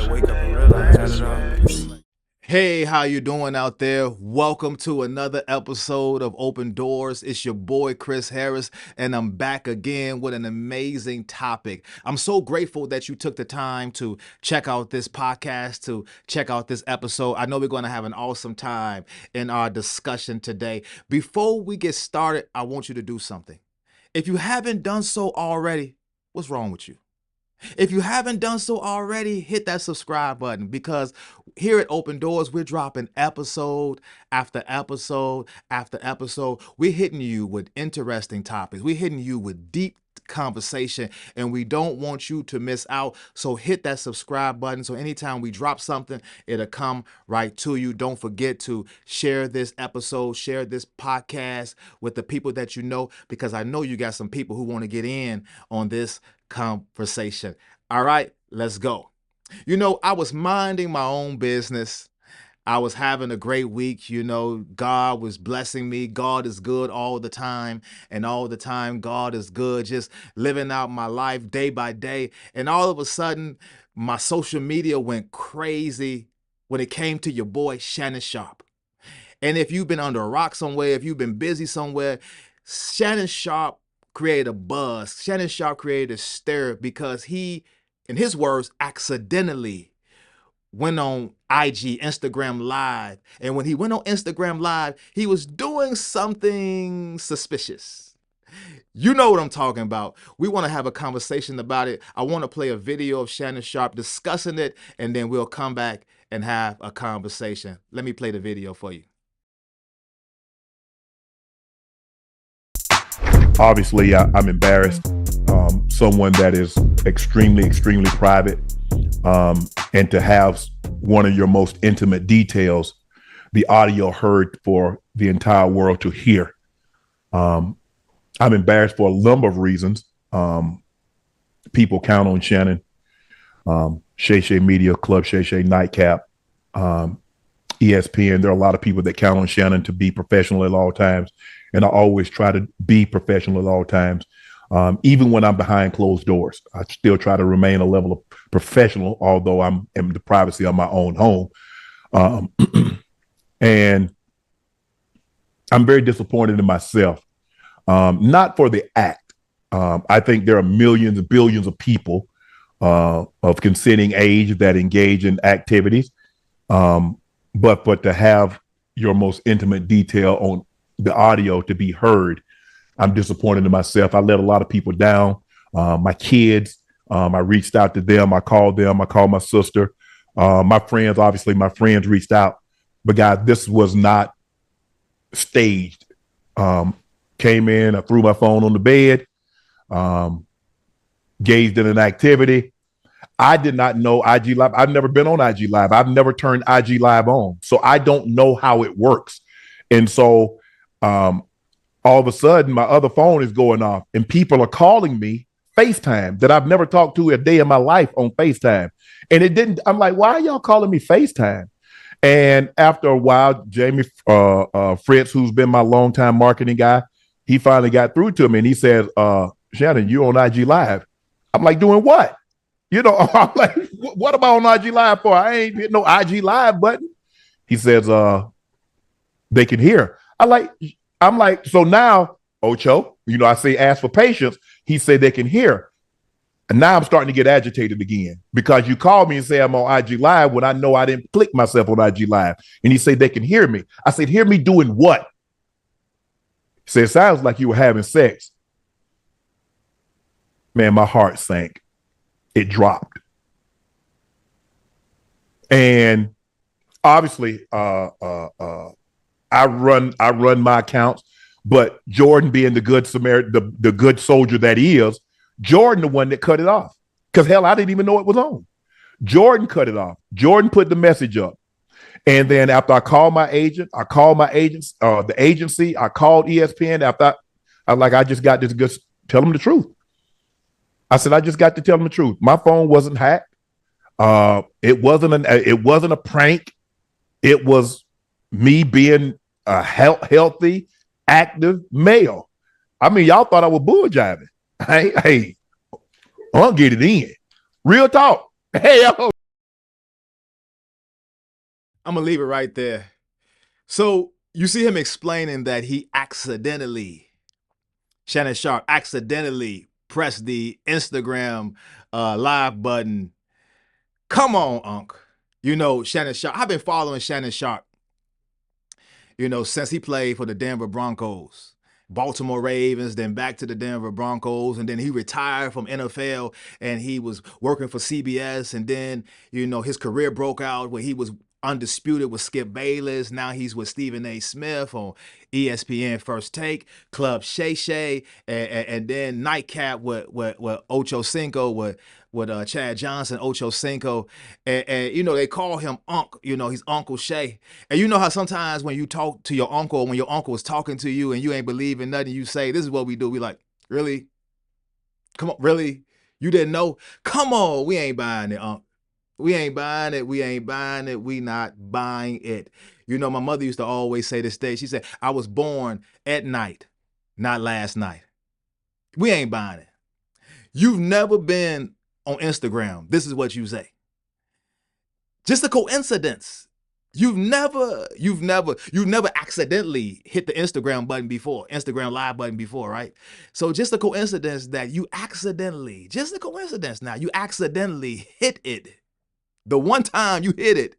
wake up and realize what you like. Hey, how you doing out there? Welcome to another episode of Open Doors. It's your boy Chris Harris, and I'm back again with an amazing topic. I'm so grateful that you took the time to check out this podcast, to check out this episode. I know we're going to have an awesome time in our discussion today. Before we get started, I want you to do something. If you haven't done so already, what's wrong with you? If you haven't done so already, hit that subscribe button because here at Open Doors, we're dropping episode after episode after episode. We're hitting you with interesting topics. We're hitting you with deep conversation, and we don't want you to miss out. So hit that subscribe button so anytime we drop something, it'll come right to you. Don't forget to share this episode, share this podcast with the people that you know, because I know you got some people who want to get in on this conversation. All right, let's go. You know, I was minding my own business. I was having a great week. You know, God was blessing me. God is good all the time. And all the time, God is good. Just living out my life day by day. And all of a sudden, my social media went crazy when it came to your boy, Shannon Sharp. And if you've been under a rock somewhere, if you've been busy somewhere, Shannon Sharp created a buzz. Shannon Sharp created a stir because he, in his words, accidentally went on IG, Instagram Live. And when he went on Instagram Live, he was doing something suspicious. You know what I'm talking about. We want to have a conversation about it. I want to play a video of Shannon Sharp discussing it, and then we'll come back and have a conversation. Let me play the video for you. Obviously, I'm embarrassed. Someone that is extremely private, and to have one of your most intimate details, the audio heard for the entire world to hear. I'm embarrassed for a number of reasons. People count on Shannon, Shay Shay Media Club, Shay Shay Nightcap, ESPN. There are a lot of people that count on Shannon to be professional at all times. And I always try to be professional at all times. Even when I'm behind closed doors, I still try to remain a level of professional, although I'm in the privacy of my own home. And I'm very disappointed in myself, not for the act. I think there are millions and billions of people of consenting age that engage in activities. But to have your most intimate detail on the audio to be heard, I'm disappointed in myself. I let a lot of people down. My kids, I reached out to them. I called them. I called my sister. My friends, obviously, my friends reached out. But guys, this was not staged. Came in, I threw my phone on the bed, gazed in an activity. I did not know IG Live. I've never been on IG Live. I've never turned IG Live on. So I don't know how it works. And so all of a sudden, my other phone is going off and people are calling me FaceTime that I've never talked to a day in my life on FaceTime. And it didn't, I'm like, why are y'all calling me FaceTime? And after a while, Jamie Fritz, who's been my longtime marketing guy, he finally got through to me and he says, Shannon, you on IG Live. I'm like, doing what? You know, I'm like, what am I on IG Live for? I ain't hit no IG Live button. He says, they can hear. I'm like, so now, Ocho, you know, I say ask for patience. He said they can hear. And now I'm starting to get agitated again because you called me and say I'm on IG Live when I know I didn't click myself on IG Live. And he said they can hear me. I said, hear me doing what? He said, it sounds like you were having sex. Man, my heart sank. It dropped. And obviously, I run my accounts, but Jordan being the good Samaritan, the good soldier that he is, Jordan the one that cut it off. Because hell, I didn't even know it was on. Jordan cut it off. Jordan put the message up. And then after I called my agent, the agency, I called ESPN after I just got this good, tell them the truth. I said, I just got to tell them the truth. My phone wasn't hacked. It wasn't a prank. It was me being a healthy, active male. I mean, y'all thought I was bull jiving. Hey, I'll get it in. Real talk. Hey, yo. I'm gonna leave it right there. So you see him explaining that he accidentally, Shannon Sharp accidentally pressed the Instagram live button. Come on, Unc. You know, Shannon Sharp. I've been following Shannon Sharp, you know, since he played for the Denver Broncos, Baltimore Ravens, then back to the Denver Broncos, and then he retired from NFL and he was working for CBS, and then, you know, his career broke out where he was undisputed with Skip Bayless. Now he's with Stephen A. Smith on ESPN First Take, Club Shay Shay, and then Nightcap with Ocho Cinco with Chad Johnson, Ocho Cinco, and you know they call him Unc. You know he's Uncle Shay, and you know how sometimes when you talk to your uncle, when your uncle is talking to you and you ain't believing nothing, you say, "This is what we do." We like, really? Come on, really? You didn't know? Come on, we ain't buying it, Unc. We ain't buying it. We ain't buying it. We not buying it. You know, my mother used to always say this day. She said, "I was born at night, not last night." We ain't buying it. You've never been on Instagram. This is what you say. Just a coincidence. You've never accidentally hit the Instagram button before, Instagram live button before, right? So just a coincidence that you accidentally, just a coincidence now, you accidentally hit it. The one time you hit it,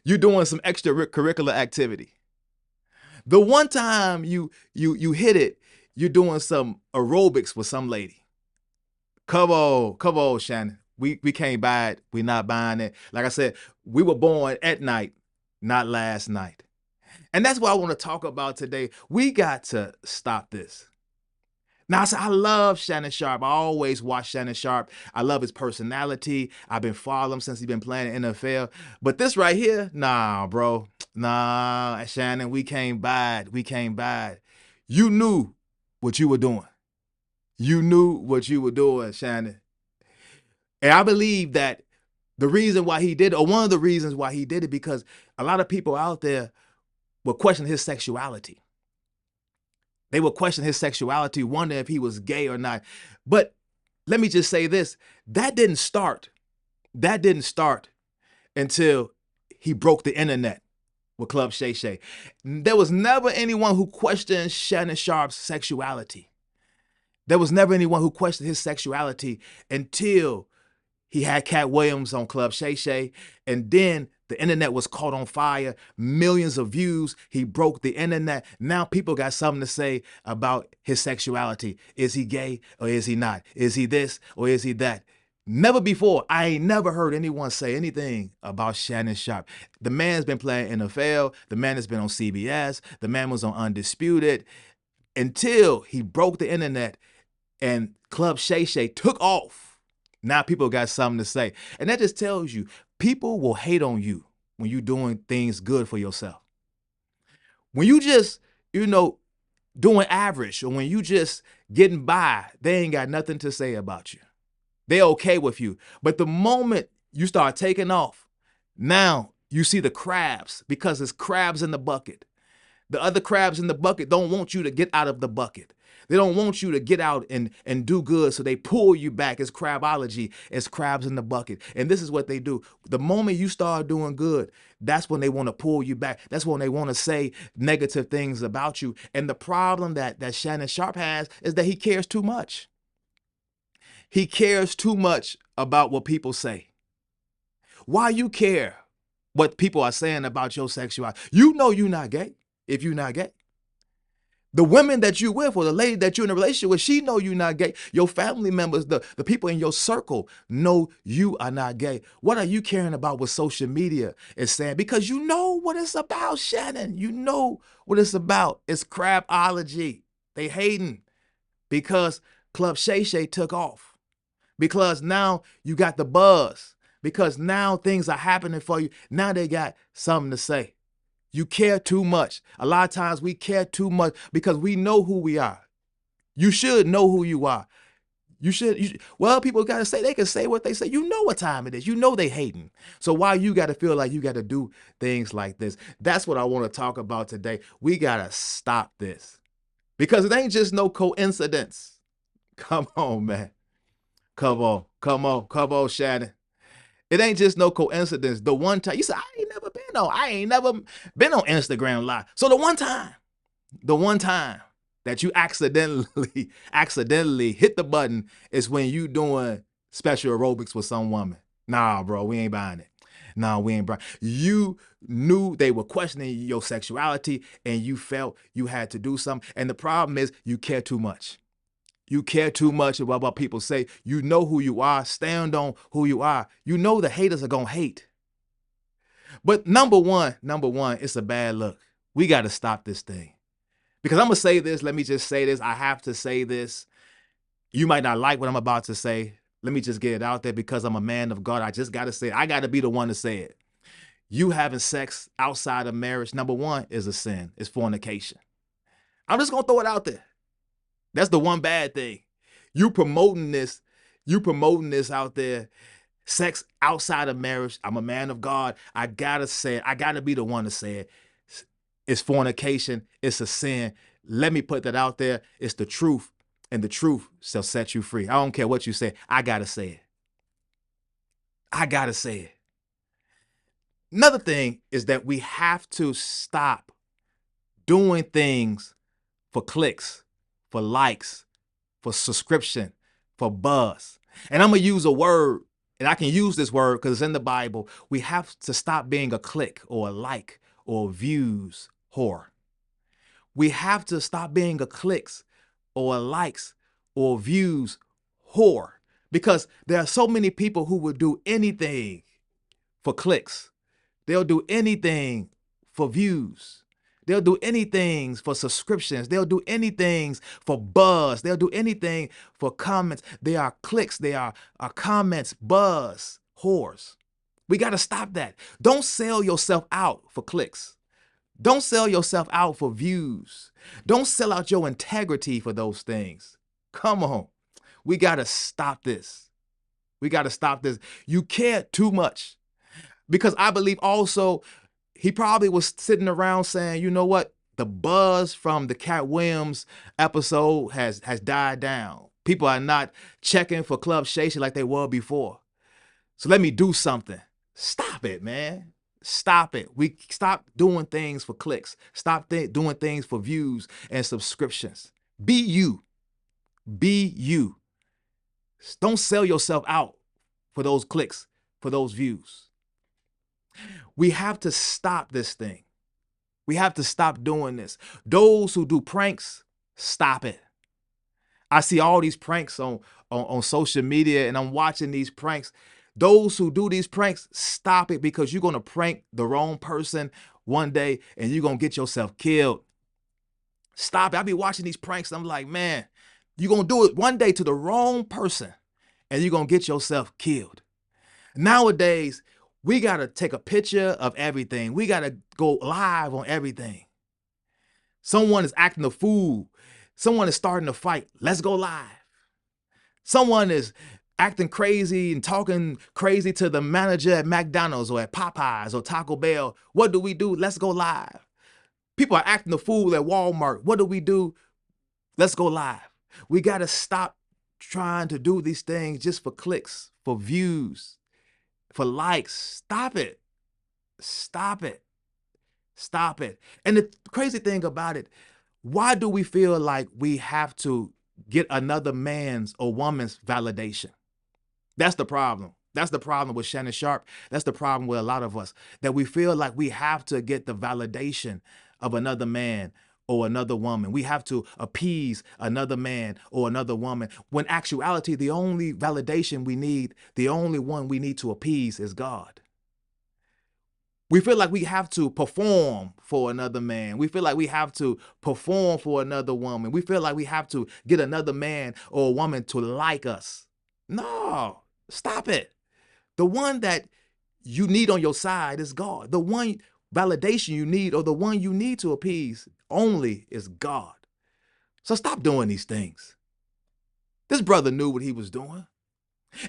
you're doing some extracurricular activity. The one time you hit it, you're doing some aerobics with some lady. Come on, Shannon. We can't buy it. We're not buying it. Like I said, we were born at night, not last night. And that's what I want to talk about today. We got to stop this. Now, I love Shannon Sharp. I always watch Shannon Sharp. I love his personality. I've been following him since he's been playing in the NFL. But this right here, nah, bro. Nah, Shannon, we can't buy it. We can't buy it. You knew what you were doing. You knew what you were doing, Shannon. And I believe that the reason why he did it, or one of the reasons why he did it, because a lot of people out there will question his sexuality. They will question his sexuality, wonder if he was gay or not. But let me just say this, that didn't start until he broke the internet with Club Shay Shay. There was never anyone who questioned Shannon Sharp's sexuality. There was never anyone who questioned his sexuality until he had Cat Williams on Club Shay Shay, and then the internet was caught on fire, millions of views. He broke the internet. Now people got something to say about his sexuality. Is he gay or is he not? Is he this or is he that? Never before, I ain't never heard anyone say anything about Shannon Sharp. The man's been playing NFL. The man has been on CBS. The man was on Undisputed until he broke the internet and Club Shay Shay took off. Now people got something to say. And that just tells you, people will hate on you when you're doing things good for yourself. When you just, you know, doing average, or when you just getting by, they ain't got nothing to say about you. They okay with you. But the moment you start taking off, now you see the crabs, because there's crabs in the bucket. The other crabs in the bucket don't want you to get out of the bucket. They don't want you to get out and do good, so they pull you back. It's crabology. It's crabs in the bucket. And this is what they do. The moment you start doing good, that's when they want to pull you back. That's when they want to say negative things about you. And the problem that Shannon Sharp has is that he cares too much. He cares too much about what people say. Why you care what people are saying about your sexuality? You know you're not gay if you're not gay. The women that you with, or the lady that you're in a relationship with, she know you're not gay. Your family members, the people in your circle know you are not gay. What are you caring about what social media is saying? Because you know what it's about, Shannon. You know what it's about. It's crabology. They hating because Club Shay Shay took off. Because now you got the buzz. Because now things are happening for you. Now they got something to say. You care too much. A lot of times we care too much because we know who we are. You should know who you are. Well, people got to say, they can say what they say. You know what time it is. You know they hating. So why you got to feel like you got to do things like this? That's what I want to talk about today. We got to stop this because it ain't just no coincidence. Come on, man. Come on, Shannon. It ain't just no coincidence. The one time you say, I ain't never been on Instagram Live. So the one time that you accidentally hit the button is when you doing special aerobics with some woman. Nah, bro, we ain't buying it. Nah, we ain't buying. You knew they were questioning your sexuality and you felt you had to do something. And the problem is you care too much. You care too much about what people say. You know who you are. Stand on who you are. You know the haters are going to hate. But number one, it's a bad look. We got to stop this thing. Because I'm going to say this. Let me just say this. I have to say this. You might not like what I'm about to say. Let me just get it out there because I'm a man of God. I just got to say it. I got to be the one to say it. You having sex outside of marriage, number one, is a sin. It's fornication. I'm just going to throw it out there. That's the one bad thing. You promoting this out there. Sex outside of marriage. I'm a man of God. I gotta say it. I gotta be the one to say it. It's fornication. It's a sin. Let me put that out there. It's the truth, and the truth shall set you free. I don't care what you say. I gotta say it. I gotta say it. Another thing is that we have to stop doing things for clicks, for likes, for subscription, for buzz. And I'm going to use a word, and I can use this word because it's in the Bible. We have to stop being a click or a like or views whore. We have to stop being a clicks or a likes or views whore because there are so many people who will do anything for clicks. They'll do anything for views. They'll do anything for subscriptions. They'll do anything for buzz. They'll do anything for comments. They are clicks. They are comments, buzz, whores. We got to stop that. Don't sell yourself out for clicks. Don't sell yourself out for views. Don't sell out your integrity for those things. Come on. We got to stop this. We got to stop this. You care too much. Because I believe also he probably was sitting around saying, you know what? The buzz from the Cat Williams episode has died down. People are not checking for Club Shay Shay like they were before. So let me do something. Stop it, man. Stop it. We stop doing things for clicks. Stop doing things for views and subscriptions. Be you. Be you. Don't sell yourself out for those clicks, for those views. We have to stop this thing. We have to stop doing this. Those who do pranks, stop it. I see all these pranks on social media and I'm watching these pranks. Those who do these pranks, stop it because you're going to prank the wrong person one day and you're going to get yourself killed. Stop it. I be watching these pranks and I'm like, man, you're going to do it one day to the wrong person and you're going to get yourself killed. Nowadays, we got to take a picture of everything. We got to go live on everything. Someone is acting a fool. Someone is starting a fight. Let's go live. Someone is acting crazy and talking crazy to the manager at McDonald's or at Popeyes or Taco Bell. What do? Let's go live. People are acting a fool at Walmart. What do? Let's go live. We got to stop trying to do these things just for clicks, for views, for likes. Stop it. Stop it. Stop it. And the crazy thing about it, why do we feel like we have to get another man's or woman's validation? That's the problem. That's the problem with Shannon Sharpe. That's the problem with a lot of us, that we feel like we have to get the validation of another man or another woman. We have to appease another man or another woman. When actuality, the only validation we need, the only one we need to appease is God. We feel like we have to perform for another man. We feel like we have to perform for another woman. We feel like we have to get another man or a woman to like us. No, stop it. The one that you need on your side is God. The one validation you need or the one you need to appease only is God. So stop doing these things. This brother knew what he was doing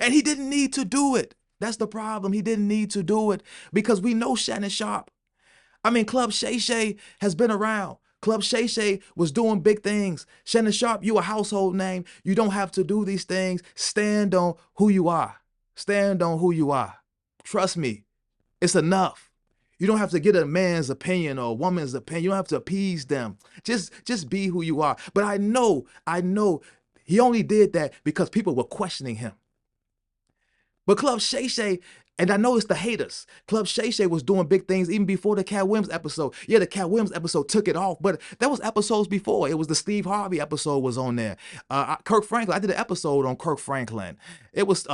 and he didn't need to do it. That's the problem. He didn't need to do it because we know Shannon Sharpe. I mean, Club Shay Shay has been around. Club Shay Shay was doing big things. Shannon Sharpe, you a household name. You don't have to do these things. Stand on who you are. Stand on who you are. Trust me, it's enough. You don't have to get a man's opinion or a woman's opinion. You don't have to appease them. Just be who you are. But I know he only did that because people were questioning him. But Club Shay Shay, and I know it's the haters. Club Shay Shay was doing big things even before the Cat Williams episode. Yeah, the Cat Williams episode took it off, but there was episodes before. It was the Steve Harvey episode was on there. Kirk Franklin, I did an episode on Kirk Franklin. It was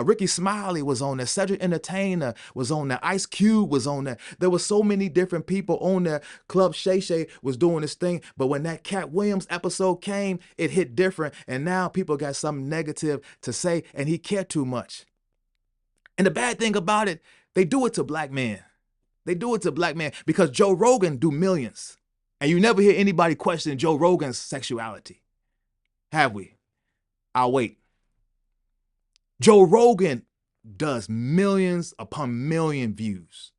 Ricky Smiley was on there. Cedric Entertainer was on there. Ice Cube was on there. There were so many different people on there. Club Shay Shay was doing this thing, but when that Cat Williams episode came, it hit different, and now people got something negative to say, and he cared too much. And the bad thing about it, they do it to black men. They do it to black men because Joe Rogan do millions. And you never hear anybody question Joe Rogan's sexuality. Have we? I'll wait. Joe Rogan does millions upon million views.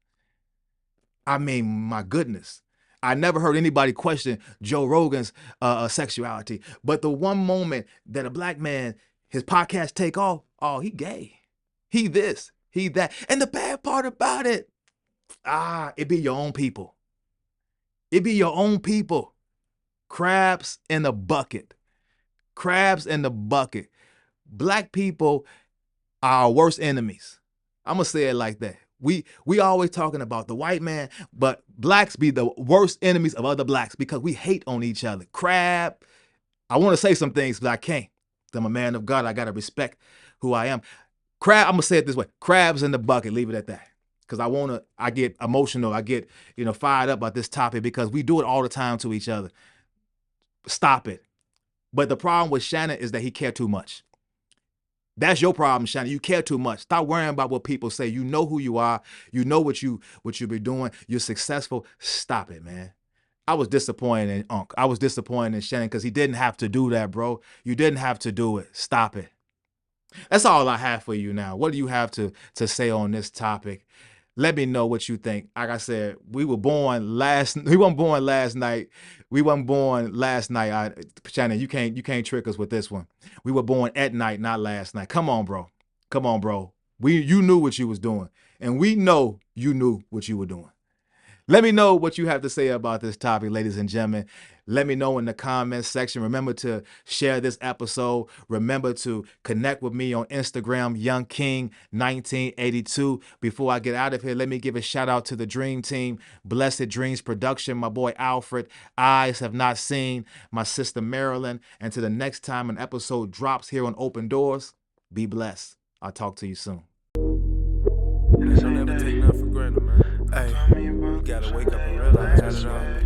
I mean, my goodness. I never heard anybody question Joe Rogan's sexuality. But the one moment that a black man, his podcast take off, oh, he gay. He this, he that. And the bad part about it, it be your own people. It be your own people. Crabs in the bucket. Crabs in the bucket. Black people are our worst enemies. I'm going to say it like that. We always talking about the white man, but blacks be the worst enemies of other blacks because we hate on each other. Crab, I want to say some things, but I can't. I'm a man of God. I got to respect who I am. I'm gonna say it this way: crabs in the bucket. Leave it at that, because I get emotional. I get fired up about this topic because we do it all the time to each other. Stop it. But the problem with Shannon is that he cared too much. That's your problem, Shannon. You care too much. Stop worrying about what people say. You know who you are. You know what you be doing. You're successful. Stop it, man. I was disappointed in Unc. I was disappointed in Shannon because he didn't have to do that, bro. You didn't have to do it. Stop it. That's all I have for you now. What do you have to say on this topic? Let me know what you think. Like I said, we weren't born last night. We weren't born last night. Shannon, you can't trick us with this one. We were born at night, not last night. Come on, bro. Come on, bro. You knew what you was doing. And we know you knew what you were doing. Let me know what you have to say about this topic, ladies and gentlemen. Let me know in the comments section. Remember to share this episode. Remember to connect with me on Instagram, YoungKing1982. Before I get out of here, let me give a shout out to the Dream Team, Blessed Dreams Production, my boy Alfred, Eyes Have Not Seen, my sister Marilyn. And to the next time an episode drops here on Open Doors, be blessed. I'll talk to you soon. Don't ever take nothing for granted, man. Hey, you gotta wake up and realize that